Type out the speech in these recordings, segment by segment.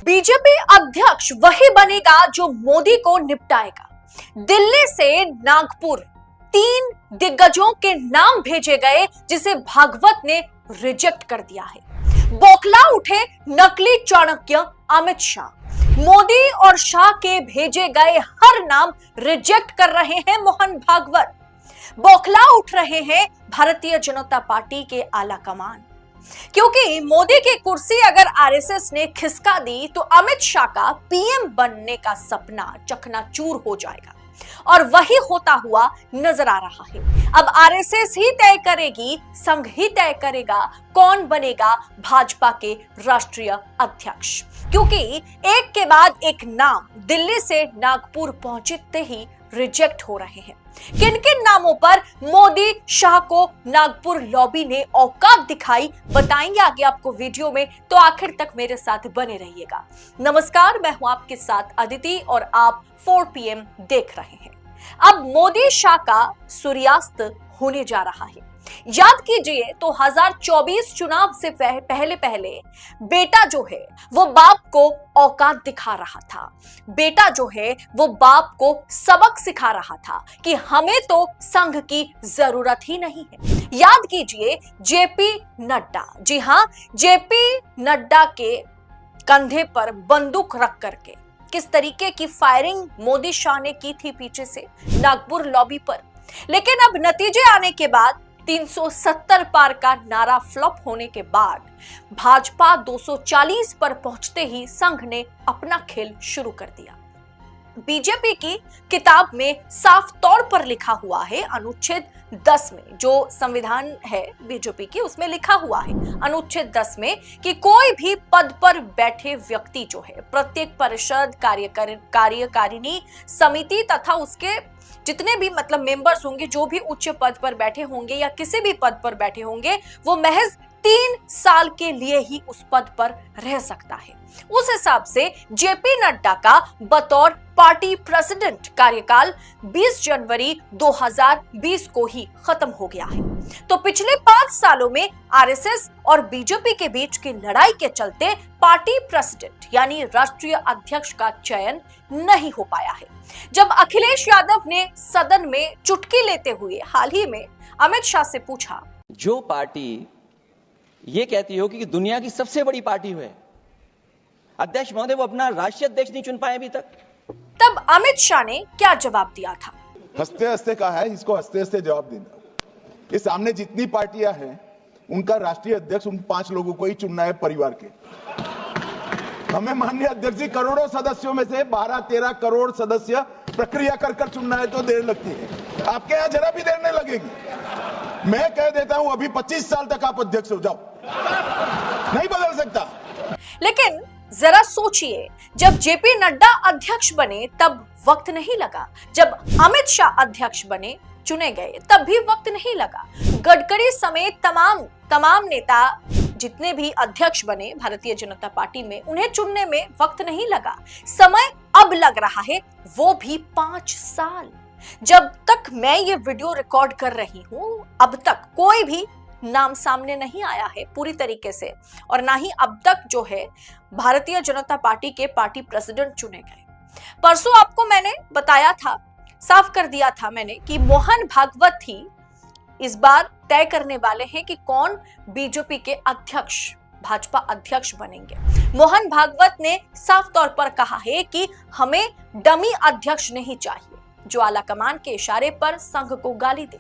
BJP अध्यक्ष वही बनेगा जो मोदी को निपटाएगा। दिल्ली से नागपुर 3 दिग्गजों के नाम भेजे गए जिसे भागवत ने रिजेक्ट कर दिया है। बौखला उठे नकली चाणक्य अमित शाह। मोदी और शाह के भेजे गए हर नाम रिजेक्ट कर रहे हैं मोहन भागवत। बौखला उठ रहे हैं भारतीय जनता पार्टी के आला कमान, क्योंकि मोदी की कुर्सी अगर आरएसएस ने खिसका दी तो अमित शाह का पीएम बनने का सपना चकनाचूर हो जाएगा और वही होता हुआ नजर आ रहा है। अब आरएसएस ही तय करेगी, संघ ही तय करेगा कौन बनेगा भाजपा के राष्ट्रीय अध्यक्ष, क्योंकि एक के बाद एक नाम दिल्ली से नागपुर पहुंचते ही रिजेक्ट हो रहे हैं। किन किन नामों पर मोदी शाह को नागपुर लॉबी ने औकात दिखाई, बताएंगे आगे आपको वीडियो में, तो आखिर तक मेरे साथ बने रहिएगा। नमस्कार, मैं हूं आपके साथ अदिति और आप 4 PM देख रहे हैं। अब मोदी शाह का सूर्यास्त होने जा रहा है। याद कीजिए तो 2024 चुनाव से पहले बेटा जो है वो बाप को औकात दिखा रहा था। बेटा जो है वो बाप को सबक सिखा रहा था कि हमें तो संघ की जरूरत ही नहीं है। याद कीजिए जेपी नड्डा, जी हां, जेपी नड्डा के कंधे पर बंदूक रख करके किस तरीके की फायरिंग मोदी शाह ने की थी पीछे से नागपुर लॉबी पर। लेकिन अब नतीजे आने के बाद 370 पार का नारा फ्लॉप होने के बाद भाजपा 240 पर पहुंचते ही संघ ने अपना खेल शुरू कर दिया। बीजेपी की किताब में साफ तौर पर लिखा हुआ है, अनुच्छेद 10 में, जो संविधान है बीजेपी की, उसमें लिखा हुआ है अनुच्छेद 10 में कि कोई भी पद पर बैठे व्यक्ति जो है प्रत्येक परिषद, कार्यकारिणी समिति तथा उसके जितने भी मेंबर्स होंगे, जो भी उच्च पद पर बैठे होंगे या किसी भी पद पर बैठे होंगे, वो महज 3 साल के लिए ही उस पद पर रह सकता है। उस हिसाब से जेपी नड्डा का बतौर पार्टी प्रेसिडेंट कार्यकाल 20 जनवरी 2020 को ही खत्म हो गया है। तो पिछले 5 सालों में आरएसएस और बीजेपी के बीच की लड़ाई के चलते पार्टी प्रेसिडेंट यानी राष्ट्रीय अध्यक्ष का चयन नहीं हो पाया है। जब अखिलेश यादव ने सदन में चुटकी लेते हुए हाल ही में अमित शाह से पूछा, जो पार्टी ये कहती हो कि दुनिया की सबसे बड़ी पार्टी है, अध्यक्ष महोदय वो अपना राष्ट्रीय अध्यक्ष नहीं चुन पाए अभी तक, तब अमित शाह ने क्या जवाब दिया था? हंसते हंसते कहा है, इसको हंसते हंसते जवाब देना। ये सामने जितनी पार्टियां हैं उनका राष्ट्रीय अध्यक्ष उन 5 लोगों को ही चुनना है परिवार के। हमें माननीय अध्यक्ष जी करोड़ों सदस्यों में से 12-13 करोड़ सदस्य प्रक्रिया कर चुनना है तो देर लगती है। आपके यहां जरा भी देर नहीं लगेगी। मैं कह देता हूं अभी 25 साल तक आप अध्यक्ष हो जाओ, नहीं बदल सकता। लेकिन जरा सोचिए, जब जेपी नड्डा अध्यक्ष बने तब वक्त नहीं लगा, जब अमित शाह अध्यक्ष बने चुने गए तब भी वक्त नहीं लगा, गडकरी समेत तमाम नेता जितने भी अध्यक्ष बने भारतीय जनता पार्टी में, उन्हें चुनने में वक्त नहीं लगा। समय अब लग रहा है वो भी 5 साल। जब तक मैं ये वीडियो रिकॉर्ड कर रही हूं अब तक कोई भी नाम सामने नहीं आया है पूरी तरीके से, और ना ही अब तक जो है भारतीय जनता पार्टी के पार्टी प्रेसिडेंट चुने गए। परसों आपको मैंने बताया था, साफ कर दिया था मैंने कि मोहन भागवत ही इस बार तय करने वाले हैं कि कौन बीजेपी के अध्यक्ष, भाजपा अध्यक्ष बनेंगे। मोहन भागवत ने साफ तौर पर कहा है कि हमें डमी अध्यक्ष नहीं चाहिए जो आलाकमान के इशारे पर संघ को गाली दे।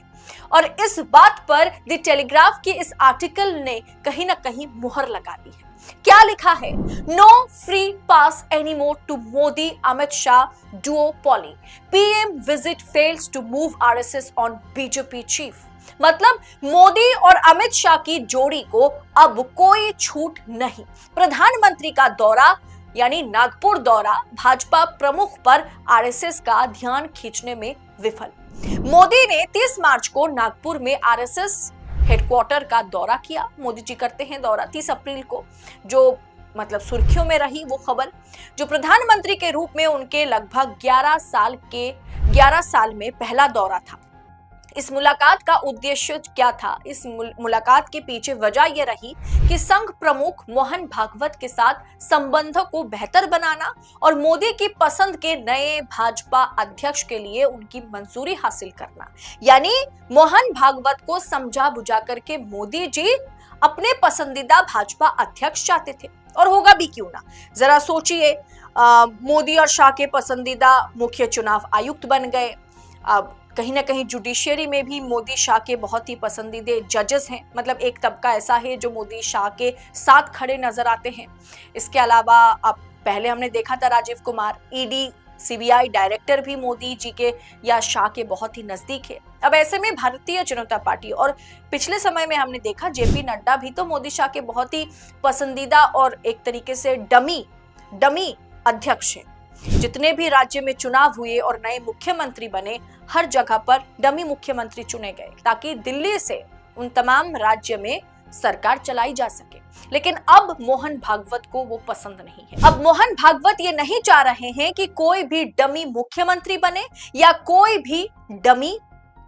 और इस बात पर द टेलीग्राफ की इस आर्टिकल ने कहीं ना कहीं मुहर लगा दी है। क्या लिखा है? No free pass anymore to Modi Amit Shah duopoly, PM visit fails to move RSS on BJP chief. मतलब मोदी और अमित शाह की जोड़ी को अब कोई छूट नहीं। प्रधानमंत्री का दौरा यानी नागपुर दौरा भाजपा प्रमुख पर आरएसएस का ध्यान खींचने में विफल। मोदी ने 30 मार्च को नागपुर में आरएसएस हेडक्वार्टर का दौरा किया। मोदी जी करते हैं दौरा 30 अप्रैल को, जो सुर्खियों में रही वो खबर, जो प्रधानमंत्री के रूप में उनके लगभग 11 साल में पहला दौरा था। इस मुलाकात का उद्देश्य क्या था? इस मुलाकात के पीछे वजह यह रही कि संघ प्रमुख मोहन भागवत के साथ संबंधों को बेहतर बनाना और मोदी की पसंद के नए भाजपा अध्यक्ष के लिए उनकी मंजूरी हासिल करना। यानी मोहन भागवत को समझा बुझा करके मोदी जी अपने पसंदीदा भाजपा अध्यक्ष चाहते थे, और होगा भी क्यों ना। जरा सोचिए, मोदी और शाह के पसंदीदा मुख्य चुनाव आयुक्त बन गए। अब कहीं ना कहीं जुडिशियरी में भी मोदी शाह के बहुत ही पसंदीदे जजेस हैं, मतलब एक तबका ऐसा है जो मोदी शाह के साथ खड़े नजर आते हैं। इसके अलावा अब पहले हमने देखा था Rajiv Kumar, ED CBI director भी मोदी जी के या शाह के बहुत ही नजदीक है। अब ऐसे में भारतीय जनता पार्टी, और पिछले समय में हमने देखा जेपी नड्डा भी तो मोदी शाह के बहुत ही पसंदीदा और एक तरीके से डमी अध्यक्ष हैं। जितने भी राज्य में चुनाव हुए और नए मुख्यमंत्री बने, हर जगह पर डमी मुख्यमंत्री चुने गए ताकि दिल्ली से उन तमाम राज्य में सरकार चलाई जा सके। लेकिन अब मोहन भागवत को वो पसंद नहीं है। अब मोहन भागवत ये नहीं चाह रहे हैं कि कोई भी डमी मुख्यमंत्री बने या कोई भी डमी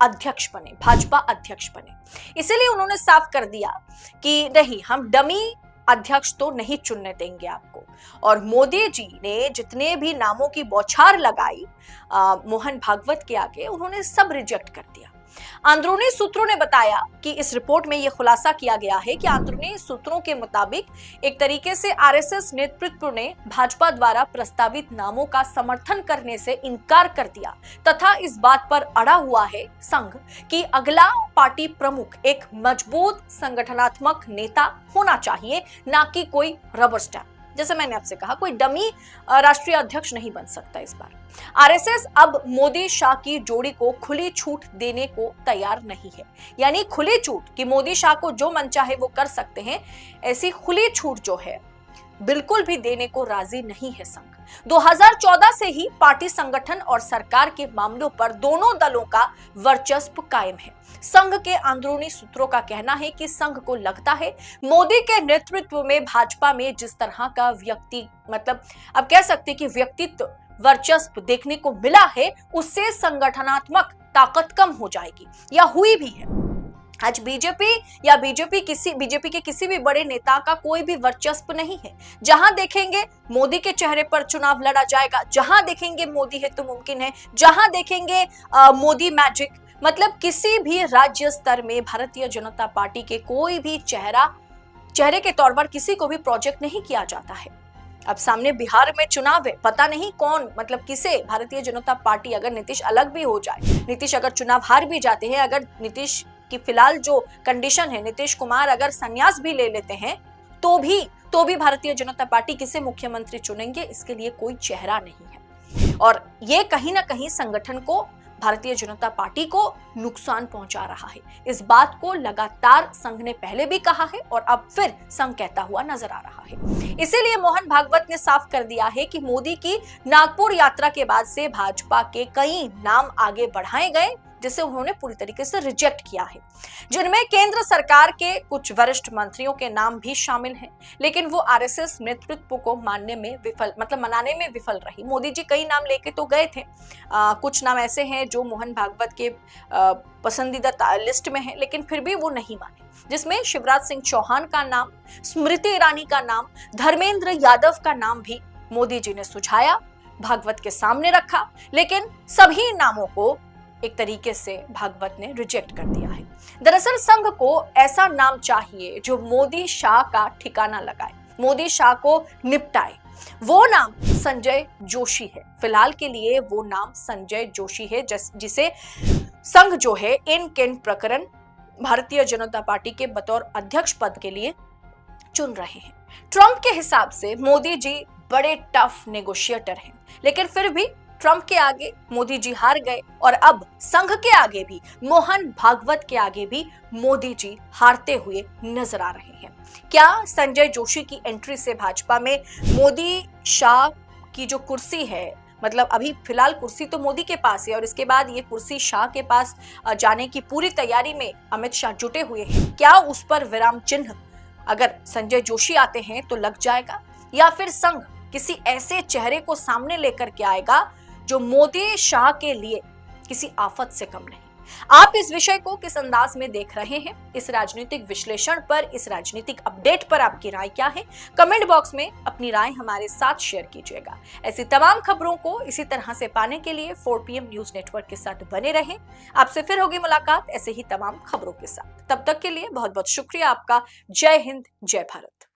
अध्यक्ष बने, भाजपा अध्यक्ष बने। इसीलिए उन्होंने साफ कर दिया कि नहीं, हम डमी अध्यक्ष तो नहीं चुनने देंगे आपको। और मोदी जी ने जितने भी नामों की बौछार लगाई मोहन भागवत के आगे, उन्होंने सब रिजेक्ट कर दिया। अंदरूनी सूत्रों ने बताया कि इस रिपोर्ट में यह खुलासा किया गया है कि अंदरूनी सूत्रों के मुताबिक एक तरीके से आरएसएस नेतृत्व ने भाजपा द्वारा प्रस्तावित नामों का समर्थन करने से इनकार कर दिया तथा इस बात पर अड़ा हुआ है संघ कि अगला पार्टी प्रमुख एक मजबूत संगठनात्मक नेता होना चाहिए, ना कि कोई रबर स्टैम्प। जैसे मैंने आपसे कहा, कोई डमी राष्ट्रीय अध्यक्ष नहीं बन सकता इस बार। आरएसएस अब मोदी शाह की जोड़ी को खुली छूट देने को तैयार नहीं है। यानी खुली छूट कि मोदी शाह को जो मन चाहे वो कर सकते हैं, ऐसी खुली छूट जो है बिल्कुल भी देने को राजी नहीं है संघ। 2014 से ही पार्टी संगठन और सरकार के मामलों पर दोनों दलों का वर्चस्व कायम है। संघ के अंदरूनी सूत्रों का कहना है कि संघ को लगता है मोदी के नेतृत्व में भाजपा में जिस तरह का अब कह सकते हैं कि व्यक्तित्व वर्चस्व देखने को मिला है, उससे संगठनात्मक ताकत कम हो जाएगी या हुई भी है। आज बीजेपी के किसी भी बड़े नेता का कोई भी वर्चस्व नहीं है। जहां देखेंगे मोदी के चेहरे पर चुनाव लड़ा जाएगा, जहां देखेंगे मोदी है तो मुमकिन है, जहां देखेंगे मोदी मैजिक। मतलब किसी भी राज्य स्तर में भारतीय जनता पार्टी के कोई भी चेहरे के तौर पर किसी को भी प्रोजेक्ट नहीं किया जाता है। अब सामने बिहार में चुनाव है, पता नहीं कौन किसे भारतीय जनता पार्टी, अगर नीतीश अलग भी हो जाए, नीतीश अगर चुनाव हार भी जाते हैं, अगर नीतीश की फिलहाल जो कंडीशन है, नीतीश कुमार अगर संन्यास भी ले लेते हैं तो भी भारतीय जनता पार्टी किसे मुख्यमंत्री चुनेंगे, इसके लिए कोई चेहरा नहीं है। और ये कहीं ना कहीं संगठन को, भारतीय जनता पार्टी को नुकसान पहुंचा रहा है। इस बात को लगातार संघ ने पहले भी कहा है और अब फिर संघ कहता हुआ नजर आ रहा है। इसीलिए मोहन भागवत ने साफ कर दिया है कि मोदी की नागपुर यात्रा के बाद से भाजपा के कई नाम आगे बढ़ाए गए, जिसे उन्होंने पूरी तरीके से रिजेक्ट किया है, जिनमें केंद्र सरकार के कुछ वरिष्ठ मंत्रियों के नाम भी शामिल हैं। लेकिन वो आरएसएस नेतृत्व को मनाने में विफल रही। मोदी जी कई नाम लेके तो गए थे, कुछ नाम ऐसे हैं जो मोहन भागवत के पसंदीदा लिस्ट में है, लेकिन फिर भी वो नहीं माने, जिसमें शिवराज सिंह चौहान का नाम, स्मृति ईरानी का नाम, धर्मेंद्र यादव का नाम भी मोदी जी ने सुझाया, भागवत के सामने रखा, लेकिन सभी नामों को एक तरीके से भागवत ने रिजेक्ट कर दिया है। दरअसल संघ को ऐसा नाम चाहिए जो मोदी शाह का ठिकाना लगाए, मोदी शाह को निपटाए। वो नाम संजय जोशी है। फिलहाल के लिए वो नाम संजय जोशी है, जिसे संघ जो है इन केन प्रकरण भारतीय जनता पार्टी के बतौर अध्यक्ष पद के लिए चुन रहे हैं। ट्रंप के हिसाब से मोदी जी बड़े टफ नेगोशिएटर हैं, लेकिन फिर भी ट्रंप के आगे मोदी जी हार गए और अब संघ के आगे भी, मोहन भागवत के आगे भी मोदी जी हारते हुए नजर आ रहे हैं। क्या संजय जोशी की एंट्री से भाजपा में मोदी शाह की जो कुर्सी है, अभी फिलहाल कुर्सी तो मोदी के पास है और इसके बाद ये कुर्सी शाह के पास जाने की पूरी तैयारी में अमित शाह जुटे हुए हैं, क्या उस पर विराम चिन्ह अगर संजय जोशी आते हैं तो लग जाएगा, या फिर संघ किसी ऐसे चेहरे को सामने लेकर के आएगा जो मोदी शाह के लिए किसी आफत से कम नहीं? आप इस विषय को किस अंदाज में देख रहे हैं? इस राजनीतिक विश्लेषण पर, इस राजनीतिक अपडेट पर आपकी राय क्या है? कमेंट बॉक्स में अपनी राय हमारे साथ शेयर कीजिएगा। ऐसी तमाम खबरों को इसी तरह से पाने के लिए 4 PM न्यूज नेटवर्क के साथ बने रहें। आपसे फिर होगी मुलाकात ऐसे ही तमाम खबरों के साथ। तब तक के लिए बहुत बहुत शुक्रिया आपका। जय हिंद, जय भारत।